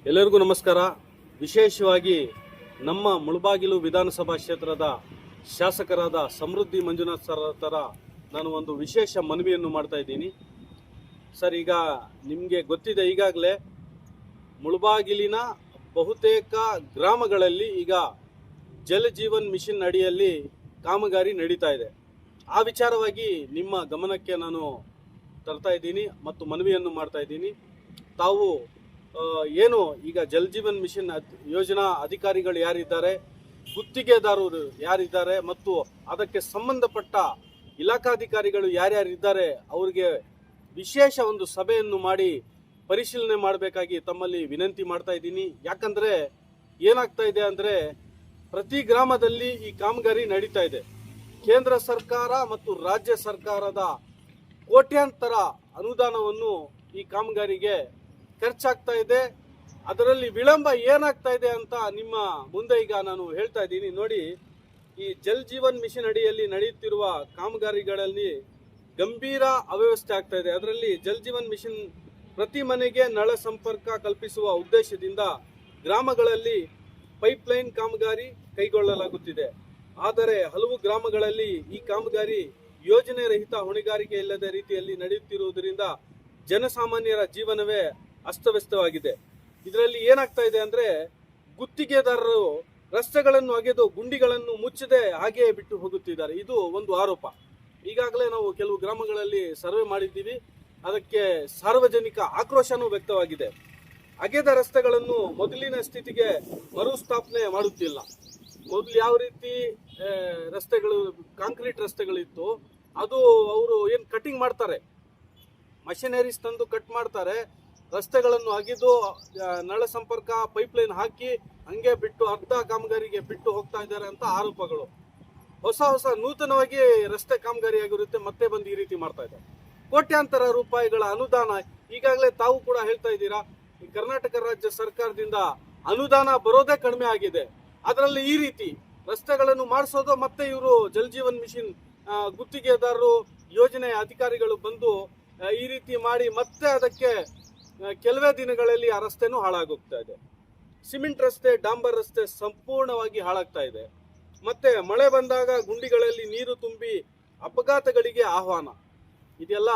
ಎಲ್ಲರಿಗೂ ನಮಸ್ಕಾರ. ವಿಶೇಷವಾಗಿ ನಮ್ಮ ಮುಳಬಾಗಿಲು ವಿಧಾನಸಭಾ ಕ್ಷೇತ್ರದ ಶಾಸಕರಾದ ಸಮೃದ್ಧಿ ಮಂಜುನಾಥ್ ಸರ್ ಹತ್ರ ನಾನು ಒಂದು ವಿಶೇಷ ಮನವಿಯನ್ನು ಮಾಡ್ತಾ ಇದ್ದೀನಿ. ಸರ್, ಈಗ ನಿಮಗೆ ಗೊತ್ತಿದೆ, ಈಗಾಗಲೇ ಮುಳಬಾಗಿಲಿನ ಬಹುತೇಕ ಗ್ರಾಮಗಳಲ್ಲಿ ಈಗ ಜಲ್ ಜೀವನ್ ಮಿಷನ್ ಅಡಿಯಲ್ಲಿ ಕಾಮಗಾರಿ ನಡೀತಾ ಇದೆ. ಆ ವಿಚಾರವಾಗಿ ನಿಮ್ಮ ಗಮನಕ್ಕೆ ನಾನು ತರ್ತಾ ಇದ್ದೀನಿ ಮತ್ತು ಮನವಿಯನ್ನು ಮಾಡ್ತಾ ಇದ್ದೀನಿ. ತಾವು ಏನು ಈಗ ಜಲ್ ಜೀವನ್ ಮಿಷನ್ ಯೋಜನಾ ಅಧಿಕಾರಿಗಳು ಯಾರಿದ್ದಾರೆ, ಗುತ್ತಿಗೆದಾರರು ಯಾರಿದ್ದಾರೆ ಮತ್ತು ಅದಕ್ಕೆ ಸಂಬಂಧಪಟ್ಟ ಇಲಾಖಾಧಿಕಾರಿಗಳು ಯಾರ್ಯಾರಿದ್ದಾರೆ ಅವರಿಗೆ ವಿಶೇಷ ಒಂದು ಸಭೆಯನ್ನು ಮಾಡಿ ಪರಿಶೀಲನೆ ಮಾಡಬೇಕಾಗಿ ತಮ್ಮಲ್ಲಿ ವಿನಂತಿ ಮಾಡ್ತಾ ಇದ್ದೀನಿ. ಯಾಕಂದರೆ ಏನಾಗ್ತಾ ಇದೆ ಅಂದರೆ, ಪ್ರತಿ ಗ್ರಾಮದಲ್ಲಿ ಈ ಕಾಮಗಾರಿ ನಡೀತಾ ಇದೆ. ಕೇಂದ್ರ ಸರ್ಕಾರ ಮತ್ತು ರಾಜ್ಯ ಸರ್ಕಾರದ ಕೋಟ್ಯಾಂತರ ಅನುದಾನವನ್ನು ಈ ಕಾಮಗಾರಿಗೆ ಖರ್ಚಾಗ್ತಾ ಇದೆ. ಅದರಲ್ಲಿ ವಿಳಂಬ ಏನಾಗ್ತಾ ಇದೆ ಅಂತ ನಿಮ್ಮ ಮುಂದೆ ಈಗ ನಾನು ಹೇಳ್ತಾ ಇದ್ದೀನಿ. ನೋಡಿ, ಈ ಜಲ್ ಜೀವನ್ ಮಿಷನ್ ಅಡಿಯಲ್ಲಿ ನಡೆಯುತ್ತಿರುವ ಕಾಮಗಾರಿಗಳಲ್ಲಿ ಗಂಭೀರ ಅವ್ಯವಸ್ಥೆ ಆಗ್ತಾ ಇದೆ. ಅದರಲ್ಲಿ ಜಲ್ ಜೀವನ್ ಮಿಷನ್ ಪ್ರತಿ ಮನೆಗೆ ನಳ ಸಂಪರ್ಕ ಕಲ್ಪಿಸುವ ಉದ್ದೇಶದಿಂದ ಗ್ರಾಮಗಳಲ್ಲಿ ಪೈಪ್ಲೈನ್ ಕಾಮಗಾರಿ ಕೈಗೊಳ್ಳಲಾಗುತ್ತಿದೆ. ಆದರೆ ಹಲವು ಗ್ರಾಮಗಳಲ್ಲಿ ಈ ಕಾಮಗಾರಿ ಯೋಜನೆ ರಹಿತ ಹೊಣೆಗಾರಿಕೆ ಇಲ್ಲದ ರೀತಿಯಲ್ಲಿ ನಡೆಯುತ್ತಿರುವುದರಿಂದ ಜನಸಾಮಾನ್ಯರ ಜೀವನವೇ ಅಸ್ತವ್ಯಸ್ತವಾಗಿದೆ. ಇದರಲ್ಲಿ ಏನಾಗ್ತಾ ಇದೆ ಅಂದರೆ, ಗುತ್ತಿಗೆದಾರರು ರಸ್ತೆಗಳನ್ನು ಅಗೆದು ಗುಂಡಿಗಳನ್ನು ಮುಚ್ಚದೆ ಹಾಗೆಯೇ ಬಿಟ್ಟು ಹೋಗುತ್ತಿದ್ದಾರೆ. ಇದು ಒಂದು ಆರೋಪ. ಈಗಾಗಲೇ ನಾವು ಕೆಲವು ಗ್ರಾಮಗಳಲ್ಲಿ ಸರ್ವೆ ಮಾಡಿದ್ದೀವಿ. ಅದಕ್ಕೆ ಸಾರ್ವಜನಿಕ ಆಕ್ರೋಶನೂ ವ್ಯಕ್ತವಾಗಿದೆ. ಅಗೆದ ರಸ್ತೆಗಳನ್ನು ಮೊದಲಿನ ಸ್ಥಿತಿಗೆ ಮರುಸ್ಥಾಪನೆ ಮಾಡುತ್ತಿಲ್ಲ. ಮೊದಲು ಯಾವ ರೀತಿ ರಸ್ತೆಗಳು, ಕಾಂಕ್ರೀಟ್ ರಸ್ತೆಗಳಿತ್ತು, ಅದು ಅವರು ಏನು ಕಟಿಂಗ್ ಮಾಡ್ತಾರೆ, ಮಷಿನರೀಸ್ ತಂದು ಕಟ್ ಮಾಡ್ತಾರೆ, ರಸ್ತೆಗಳನ್ನು ಅಗೆದು ನಳ ಸಂಪರ್ಕ ಪೈಪ್ಲೈನ್ ಹಾಕಿ ಹಂಗೆ ಬಿಟ್ಟು ಅರ್ಧ ಕಾಮಗಾರಿಗೆ ಬಿಟ್ಟು ಹೋಗ್ತಾ ಇದ್ದಾರೆ ಅಂತ ಆರೋಪಗಳು. ಹೊಸ ನೂತನವಾಗಿ ರಸ್ತೆ ಕಾಮಗಾರಿ ಆಗಿರುತ್ತೆ, ಮತ್ತೆ ಬಂದು ಈ ರೀತಿ ಮಾಡ್ತಾ ಇದ್ದಾರೆ. ಕೋಟ್ಯಾಂತರ ರೂಪಾಯಿಗಳ ಅನುದಾನ, ಈಗಾಗಲೇ ತಾವು ಕೂಡ ಹೇಳ್ತಾ ಇದ್ದೀರಾ, ಈ ಕರ್ನಾಟಕ ರಾಜ್ಯ ಸರ್ಕಾರದಿಂದ ಅನುದಾನ ಬರೋದೇ ಕಡಿಮೆ ಆಗಿದೆ. ಅದರಲ್ಲಿ ಈ ರೀತಿ ರಸ್ತೆಗಳನ್ನು ಮಾಡಿಸೋದು, ಮತ್ತೆ ಇವರು ಜಲ್ ಜೀವನ್ ಮಿಷನ್ ಗುತ್ತಿಗೆದಾರರು ಯೋಜನೆ ಅಧಿಕಾರಿಗಳು ಬಂದು ಈ ರೀತಿ ಮಾಡಿ ಮತ್ತೆ ಅದಕ್ಕೆ ಕೆಲವೇ ದಿನಗಳಲ್ಲಿ ಆ ರಸ್ತೆನೂ ಹಾಳಾಗೋಗ್ತಾ ಇದೆ. ಸಿಮೆಂಟ್ ರಸ್ತೆ, ಡಾಂಬರ್ ರಸ್ತೆ ಸಂಪೂರ್ಣವಾಗಿ ಹಾಳಾಗ್ತಾ ಇದೆ. ಮತ್ತೆ ಮಳೆ ಬಂದಾಗ ಗುಂಡಿಗಳಲ್ಲಿ ನೀರು ತುಂಬಿ ಅಪಘಾತಗಳಿಗೆ ಆಹ್ವಾನ. ಇದೆಲ್ಲ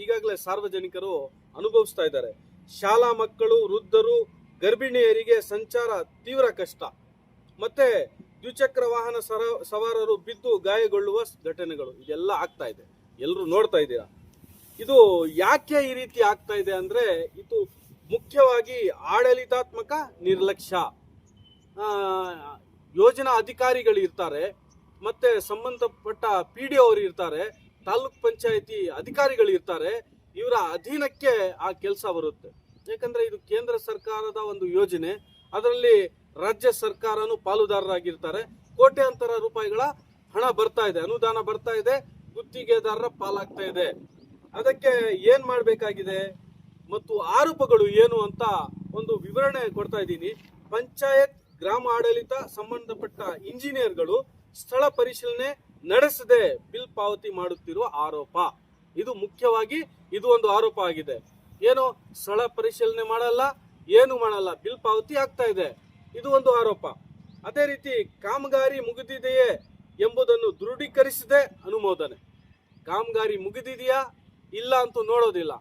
ಈಗಾಗಲೇ ಸಾರ್ವಜನಿಕರು ಅನುಭವಿಸ್ತಾ ಇದ್ದಾರೆ. ಶಾಲಾ ಮಕ್ಕಳು, ವೃದ್ಧರು, ಗರ್ಭಿಣಿಯರಿಗೆ ಸಂಚಾರ ತೀವ್ರ ಕಷ್ಟ. ಮತ್ತೆ ದ್ವಿಚಕ್ರ ವಾಹನ ಸವಾರರು ಬಿದ್ದು ಗಾಯಗೊಳ್ಳುವ ಘಟನೆಗಳು ಇದೆಲ್ಲ ಆಗ್ತಾ ಇದೆ. ಎಲ್ಲರೂ ನೋಡ್ತಾ ಇದ್ದೀರಾ. ಇದು ಯಾಕೆ ಈ ರೀತಿ ಆಗ್ತಾ ಇದೆ ಅಂದರೆ, ಇದು ಮುಖ್ಯವಾಗಿ ಆಡಳಿತಾತ್ಮಕ ನಿರ್ಲಕ್ಷ್ಯ. ಯೋಜನಾ ಅಧಿಕಾರಿಗಳು ಇರ್ತಾರೆ, ಮತ್ತೆ ಸಂಬಂಧಪಟ್ಟ PDO ಅವರು ಇರ್ತಾರೆ, ತಾಲೂಕ್ ಪಂಚಾಯಿತಿ ಅಧಿಕಾರಿಗಳು ಇರ್ತಾರೆ. ಇವರ ಅಧೀನಕ್ಕೆ ಆ ಕೆಲಸ ಬರುತ್ತೆ. ಯಾಕಂದ್ರೆ ಇದು ಕೇಂದ್ರ ಸರ್ಕಾರದ ಒಂದು ಯೋಜನೆ, ಅದರಲ್ಲಿ ರಾಜ್ಯ ಸರ್ಕಾರನು ಪಾಲುದಾರರಾಗಿರ್ತಾರೆ. ಕೋಟ್ಯಾಂತರ ರೂಪಾಯಿಗಳ ಹಣ ಬರ್ತಾ ಇದೆ, ಅನುದಾನ ಬರ್ತಾ ಇದೆ, ಗುತ್ತಿಗೆದಾರರ ಪಾಲಾಗ್ತಾ ಇದೆ. ಅದಕ್ಕೆ ಏನ್ ಮಾಡಬೇಕಾಗಿದೆ ಮತ್ತು ಆರೋಪಗಳು ಏನು ಅಂತ ಒಂದು ವಿವರಣೆ ಕೊಡ್ತಾ ಇದ್ದೀನಿ. ಪಂಚಾಯತ್, ಗ್ರಾಮ ಆಡಳಿತ ಸಂಬಂಧಪಟ್ಟ ಇಂಜಿನಿಯರ್ಗಳು ಸ್ಥಳ ಪರಿಶೀಲನೆ ನಡೆಸದೆ ಬಿಲ್ ಪಾವತಿ ಮಾಡುತ್ತಿರುವ ಆರೋಪ. ಇದು ಮುಖ್ಯವಾಗಿ ಇದು ಒಂದು ಆರೋಪ ಆಗಿದೆ. ಏನು ಸ್ಥಳ ಪರಿಶೀಲನೆ ಮಾಡಲ್ಲ, ಏನು ಮಾಡಲ್ಲ, ಬಿಲ್ ಪಾವತಿ ಆಗ್ತಾ ಇದೆ. ಇದು ಒಂದು ಆರೋಪ. ಅದೇ ರೀತಿ ಕಾಮಗಾರಿ ಮುಗಿದಿದೆಯೇ ಎಂಬುದನ್ನು ದೃಢೀಕರಿಸದೆ ಅನುಮೋದನೆ. ಕಾಮಗಾರಿ ಮುಗಿದಿದೆಯಾ ಇಲ್ಲ ಅಂತೂ ನೋಡೋದಿಲ್ಲ.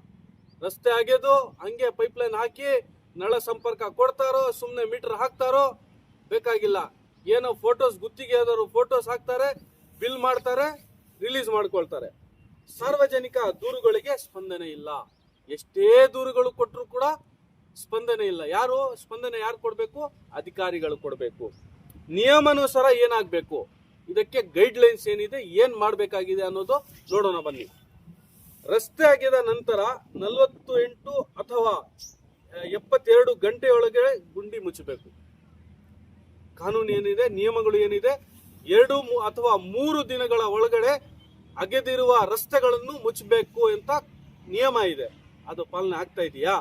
ರಸ್ತೆ ಅಗೆದು ಹಂಗೆ ಪೈಪ್ಲೈನ್ ಹಾಕಿ ನಳ ಸಂಪರ್ಕ ಕೊಡ್ತಾರೋ, ಸುಮ್ಮನೆ ಮೀಟರ್ ಹಾಕ್ತಾರೋ ಬೇಕಾಗಿಲ್ಲ. ಏನೋ ಫೋಟೋಸ್, ಗುತ್ತಿಗೆದಾರರು ಫೋಟೋಸ್ ಹಾಕ್ತಾರೆ, ಬಿಲ್ ಮಾಡ್ತಾರೆ, ರಿಲೀಸ್ ಮಾಡ್ಕೊಳ್ತಾರೆ. ಸಾರ್ವಜನಿಕ ದೂರುಗಳಿಗೆ ಸ್ಪಂದನೆ ಇಲ್ಲ. ಎಷ್ಟೇ ದೂರುಗಳು ಕೊಟ್ಟರು ಕೂಡ ಸ್ಪಂದನೆ ಇಲ್ಲ. ಸ್ಪಂದನೆ ಯಾರು ಕೊಡಬೇಕು? ಅಧಿಕಾರಿಗಳು ಕೊಡಬೇಕು. ನಿಯಮಾನುಸಾರ ಏನಾಗಬೇಕು, ಇದಕ್ಕೆ ಗೈಡ್ಲೈನ್ಸ್ ಏನಿದೆ, ಏನ್ ಮಾಡಬೇಕಾಗಿದೆ ಅನ್ನೋದು ನೋಡೋಣ ಬನ್ನಿ. ರಸ್ತೆ ಆಗಿದ ನಂತರ 48 ಅಥವಾ 72 ಗಂಟೆಯೊಳಗೆ ಗುಂಡಿ ಮುಚ್ಚಬೇಕು. ಕಾನೂನು ಏನಿದೆ, ನಿಯಮಗಳು ಏನಿದೆ, 2 ಅಥವಾ 3 ದಿನಗಳ ಒಳಗಡೆ ಅಗೆದಿರುವ ರಸ್ತೆಗಳನ್ನು ಮುಚ್ಚಬೇಕು ಅಂತ ನಿಯಮ ಇದೆ. ಅದು ಪಾಲನೆ ಆಗ್ತಾ ಇದೆಯಾ?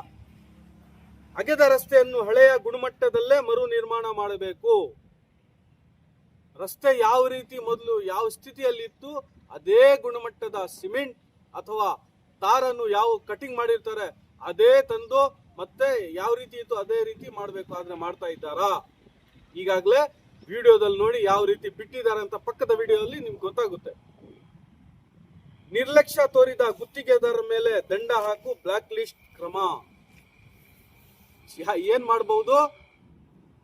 ಅಗೆದ ರಸ್ತೆಯನ್ನು ಹಳೆಯ ಗುಣಮಟ್ಟದಲ್ಲೇ ಮರು ನಿರ್ಮಾಣ ಮಾಡಬೇಕು. ರಸ್ತೆ ಯಾವ ರೀತಿ ಮೊದಲು ಯಾವ ಸ್ಥಿತಿಯಲ್ಲಿತ್ತು ಅದೇ ಗುಣಮಟ್ಟದ ಸಿಮೆಂಟ್ ಅಥವಾ ತಾರನ್ನು ಯಾವ ಕಟಿಂಗ್ ಮಾಡಿರ್ತಾರೆ ಅದೇ ತಂದು ಮತ್ತೆ ಯಾವ ರೀತಿ ಇತ್ತು ಅದೇ ರೀತಿ ಮಾಡಬೇಕು. ಆದ್ರೆ ಮಾಡ್ತಾ ಇದ್ದಾರಾ? ಈಗಾಗಲೇ ವಿಡಿಯೋದಲ್ಲಿ ನೋಡಿ ಯಾವ ರೀತಿ ಬಿಟ್ಟಿದ್ದಾರೆ ಅಂತ ಪಕ್ಕದ ವಿಡಿಯೋದಲ್ಲಿ ನಿಮ್ಗೆ ಗೊತ್ತಾಗುತ್ತೆ. ನಿರ್ಲಕ್ಷ್ಯ ತೋರಿದ ಗುತ್ತಿಗೆದಾರರ ಮೇಲೆ ದಂಡ ಹಾಕು, ಬ್ಲಾಕ್ ಲಿಸ್ಟ್ ಕ್ರಮ. ಏನ್ ಮಾಡಬಹುದು?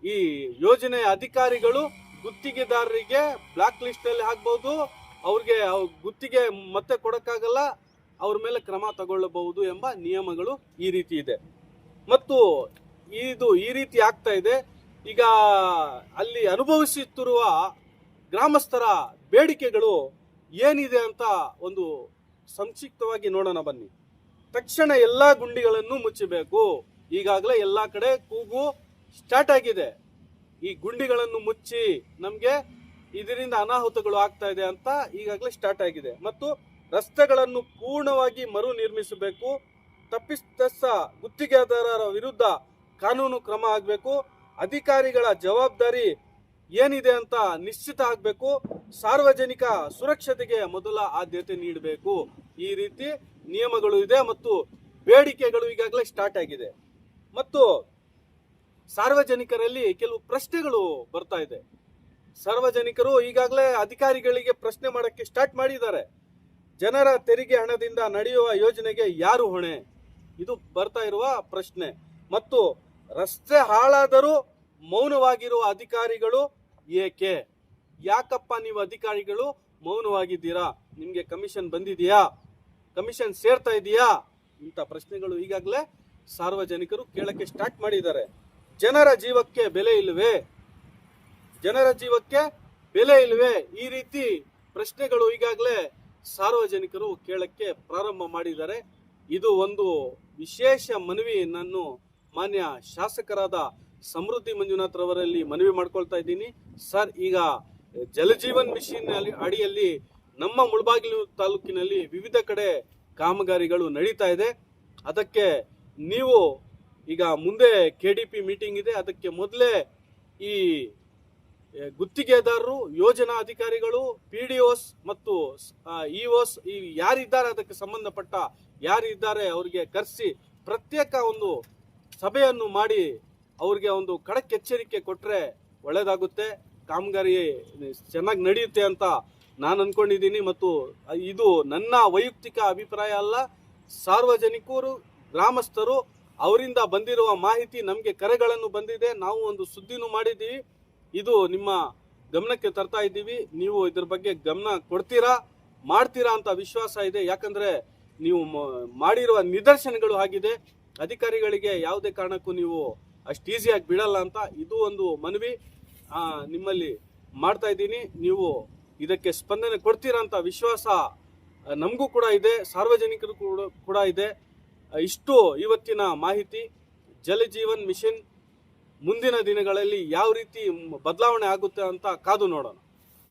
ಈ ಯೋಜನೆಯ ಅಧಿಕಾರಿಗಳು ಗುತ್ತಿಗೆದಾರರಿಗೆ ಬ್ಲಾಕ್ ಲಿಸ್ಟ್ ಅಲ್ಲಿ ಹಾಕಬಹುದು, ಅವ್ರಿಗೆ ಗುತ್ತಿಗೆ ಮತ್ತೆ ಕೊಡಕ್ಕಾಗಲ್ಲ, ಅವ್ರ ಮೇಲೆ ಕ್ರಮ ತಗೊಳ್ಳಬಹುದು ಎಂಬ ನಿಯಮಗಳು ಈ ರೀತಿ ಇದೆ. ಮತ್ತು ಇದು ಈ ರೀತಿ ಆಗ್ತಾ ಇದೆ. ಈಗ ಅಲ್ಲಿ ಅನುಭವಿಸುತ್ತಿರುವ ಗ್ರಾಮಸ್ಥರ ಬೇಡಿಕೆಗಳು ಏನಿದೆ ಅಂತ ಒಂದು ಸಂಕ್ಷಿಪ್ತವಾಗಿ ನೋಡೋಣ ಬನ್ನಿ. ತಕ್ಷಣ ಎಲ್ಲಾ ಗುಂಡಿಗಳನ್ನು ಮುಚ್ಚಬೇಕು. ಈಗಾಗಲೇ ಎಲ್ಲಾ ಕಡೆ ಕೂಗು ಸ್ಟಾರ್ಟ್ ಆಗಿದೆ. ಈ ಗುಂಡಿಗಳನ್ನು ಮುಚ್ಚಿ, ನಮ್ಗೆ ಇದರಿಂದ ಅನಾಹುತಗಳು ಆಗ್ತಾ ಇದೆ ಅಂತ ಈಗಾಗಲೇ ಸ್ಟಾರ್ಟ್ ಆಗಿದೆ. ಮತ್ತು ರಸ್ತೆಗಳನ್ನು ಪೂರ್ಣವಾಗಿ ಮರು ನಿರ್ಮಿಸಬೇಕು. ತಪ್ಪಿತಸ್ಥ ಗುತ್ತಿಗೆದಾರರ ವಿರುದ್ಧ ಕಾನೂನು ಕ್ರಮ ಆಗಬೇಕು. ಅಧಿಕಾರಿಗಳ ಜವಾಬ್ದಾರಿ ಏನಿದೆ ಅಂತ ನಿಶ್ಚಿತ ಆಗಬೇಕು. ಸಾರ್ವಜನಿಕ ಸುರಕ್ಷತೆಗೆ ಮೊದಲ ಆದ್ಯತೆ ನೀಡಬೇಕು. ಈ ರೀತಿ ನಿಯಮಗಳು ಇದೆ ಮತ್ತು ಬೇಡಿಕೆಗಳು ಈಗಾಗಲೇ ಸ್ಟಾರ್ಟ್ ಆಗಿದೆ. ಮತ್ತು ಸಾರ್ವಜನಿಕರಲ್ಲಿ ಕೆಲವು ಪ್ರಶ್ನೆಗಳು ಬರ್ತಾ ಇದೆ. ಸಾರ್ವಜನಿಕರು ಈಗಾಗಲೇ ಅಧಿಕಾರಿಗಳಿಗೆ ಪ್ರಶ್ನೆ ಮಾಡಕ್ಕೆ ಸ್ಟಾರ್ಟ್ ಮಾಡಿದ್ದಾರೆ. ಜನರ ತೆರಿಗೆ ಹಣದಿಂದ ನಡೆಯುವ ಯೋಜನೆಗೆ ಯಾರು ಹೊಣೆ? ಇದು ಬರ್ತಾ ಇರುವ ಪ್ರಶ್ನೆ. ಮತ್ತು ರಸ್ತೆ ಹಾಳಾದರೂ ಮೌನವಾಗಿರುವ ಅಧಿಕಾರಿಗಳು ಏಕೆ? ಯಾಕಪ್ಪ ನೀವು ಅಧಿಕಾರಿಗಳು ಮೌನವಾಗಿದ್ದೀರಾ? ನಿಮ್ಗೆ ಕಮಿಷನ್ ಬಂದಿದೆಯಾ? ಕಮಿಷನ್ ಸೇರ್ತಾ ಇದೆಯಾ? ಇಂಥ ಪ್ರಶ್ನೆಗಳು ಈಗಾಗಲೇ ಸಾರ್ವಜನಿಕರು ಕೇಳಕ್ಕೆ ಸ್ಟಾರ್ಟ್ ಮಾಡಿದ್ದಾರೆ. ಜನರ ಜೀವಕ್ಕೆ ಬೆಲೆ ಇಲ್ವೇ? ಜನರ ಜೀವಕ್ಕೆ ಬೆಲೆ ಇಲ್ವೇ? ಈ ರೀತಿ ಪ್ರಶ್ನೆಗಳು ಈಗಾಗಲೇ ಸಾರ್ವಜನಿಕರು ಕೇಳಕ್ಕೆ ಪ್ರಾರಂಭ ಮಾಡಿದ್ದಾರೆ. ಇದು ಒಂದು ವಿಶೇಷ ಮನವಿ ನಾನು ಮಾನ್ಯ ಶಾಸಕರಾದ ಸಮೃದ್ಧಿ ಮಂಜುನಾಥ್ ರವರಲ್ಲಿ ಮನವಿ ಮಾಡ್ಕೊಳ್ತಾ ಇದ್ದೀನಿ. ಸರ್, ಈಗ ಜಲಜೀವನ್ ಮಿಷನ್ ಅಡಿಯಲ್ಲಿ ನಮ್ಮ ಮುಳಬಾಗಿಲು ತಾಲೂಕಿನಲ್ಲಿ ವಿವಿಧ ಕಡೆ ಕಾಮಗಾರಿಗಳು ನಡೀತಾ ಇದೆ. ಅದಕ್ಕೆ ನೀವು ಈಗ ಮುಂದೆ KDP ಮೀಟಿಂಗ್ ಇದೆ. ಅದಕ್ಕೆ ಮೊದಲೇ ಈ ಗುತ್ತಿಗೆದಾರರು, ಯೋಜನಾ ಅಧಿಕಾರಿಗಳು, PDOs ಮತ್ತು EOs ಯಾರಿದ್ದಾರೆ, ಅದಕ್ಕೆ ಸಂಬಂಧಪಟ್ಟ ಯಾರಿದ್ದಾರೆ ಅವರಿಗೆ ಕರೆಸಿ ಪ್ರತ್ಯೇಕ ಒಂದು ಸಭೆಯನ್ನು ಮಾಡಿ ಅವ್ರಿಗೆ ಒಂದು ಖಡಕ್ ಎಚ್ಚರಿಕೆ ಕೊಟ್ಟರೆ ಒಳ್ಳೇದಾಗುತ್ತೆ. ಕಾಮಗಾರಿ ಚೆನ್ನಾಗಿ ನಡೆಯುತ್ತೆ ಅಂತ ನಾನು ಅನ್ಕೊಂಡಿದ್ದೀನಿ. ಮತ್ತು ಇದು ನನ್ನ ವೈಯಕ್ತಿಕ ಅಭಿಪ್ರಾಯ ಅಲ್ಲ. ಸಾರ್ವಜನಿಕರು, ಗ್ರಾಮಸ್ಥರು ಅವರಿಂದ ಬಂದಿರುವ ಮಾಹಿತಿ, ನಮಗೆ ಕರೆಗಳನ್ನು ಬಂದಿದೆ, ನಾವು ಒಂದು ಸುದ್ದಿನೂ ಮಾಡಿದ್ದೀವಿ. ಇದು ನಿಮ್ಮ ಗಮನಕ್ಕೆ ತರ್ತಾ ಇದ್ದೀವಿ. ನೀವು ಇದ್ರ ಬಗ್ಗೆ ಗಮನ ಕೊಡ್ತೀರಾ, ಮಾಡ್ತೀರಾ ಅಂತ ವಿಶ್ವಾಸ ಇದೆ. ಯಾಕಂದ್ರೆ ನೀವು ಮಾಡಿರುವ ನಿದರ್ಶನಗಳು ಆಗಿದೆ. ಅಧಿಕಾರಿಗಳಿಗೆ ಯಾವುದೇ ಕಾರಣಕ್ಕೂ ನೀವು ಅಷ್ಟು ಈಸಿಯಾಗಿ ಬಿಡಲ್ಲ ಅಂತ ಇದು ಒಂದು ಮನವಿ ನಿಮ್ಮಲ್ಲಿ ಮಾಡ್ತಾ ಇದ್ದೀನಿ. ನೀವು ಇದಕ್ಕೆ ಸ್ಪಂದನೆ ಕೊಡ್ತೀರಾ ಅಂತ ವಿಶ್ವಾಸ ನಮಗೂ ಕೂಡ ಇದೆ, ಸಾರ್ವಜನಿಕರು ಕೂಡ ಇದೆ. ಇಷ್ಟು ಇವತ್ತಿನ ಮಾಹಿತಿ. ಜಲಜೀವನ್ ಮಿಷನ್ ಮುಂದಿನ ದಿನಗಳಲ್ಲಿ ಯಾವ ರೀತಿ ಬದಲಾವಣೆ ಆಗುತ್ತೆ ಅಂತ ಕಾದು ನೋಡೋಣ.